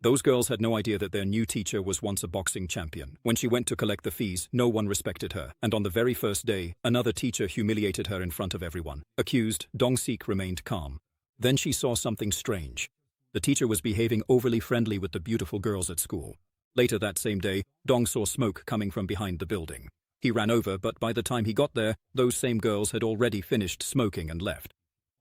Those girls had no idea that their new teacher was once a boxing champion. When she went to collect the fees, no one respected her, and on the very first day, another teacher humiliated her in front of everyone. Accused, Dong-sik remained calm. Then she saw something strange. The teacher was behaving overly friendly with the beautiful girls at school. Later that same day, Dong saw smoke coming from behind the building. He ran over, but by the time he got there, those same girls had already finished smoking and left.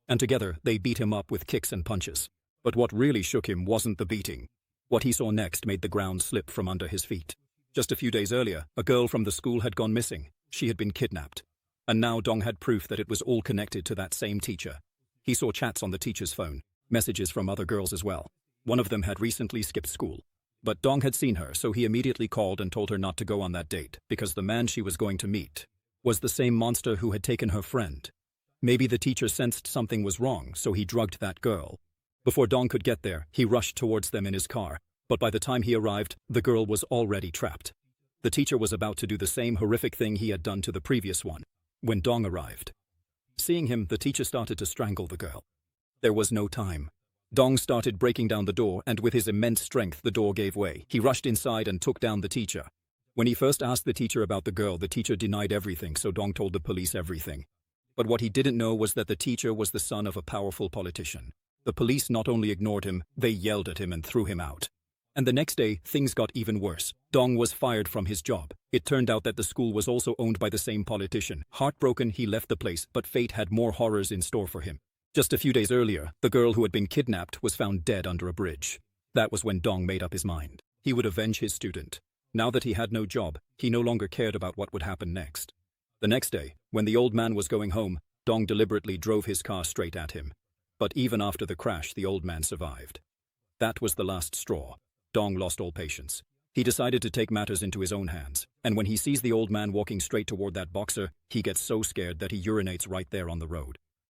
And together, they beat him up with kicks and punches. But what really shook him wasn't the beating. What he saw next made the ground slip from under his feet. Just a few days earlier, a girl from the school had gone missing. She had been kidnapped. And now Dong had proof that it was all connected to that same teacher. He saw chats on the teacher's phone, messages from other girls as well. One of them had recently skipped school. But Dong had seen her, so he immediately called and told her not to go on that date, because the man she was going to meet was the same monster who had taken her friend. Maybe the teacher sensed something was wrong, so he drugged that girl. Before Dong could get there, he rushed towards them in his car, but by the time he arrived, the girl was already trapped. The teacher was about to do the same horrific thing he had done to the previous one, when Dong arrived. Seeing him, the teacher started to strangle the girl. There was no time. Dong started breaking down the door, and with his immense strength, the door gave way. He rushed inside and took down the teacher. When he first asked the teacher about the girl, the teacher denied everything, so Dong told the police everything. But what he didn't know was that the teacher was the son of a powerful politician. The police not only ignored him, they yelled at him and threw him out. And the next day, things got even worse. Dong was fired from his job. It turned out that the school was also owned by the same politician. Heartbroken, he left the place, but fate had more horrors in store for him. Just a few days earlier, the girl who had been kidnapped was found dead under a bridge. That was when Dong made up his mind. He would avenge his student. Now that he had no job, he no longer cared about what would happen next. The next day, when the old man was going home, Dong deliberately drove his car straight at him. But even after the crash, the old man survived. That was the last straw. Dong lost all patience. He decided to take matters into his own hands, and when he sees the old man walking straight toward that boxer, he gets so scared that he urinates right there on the road.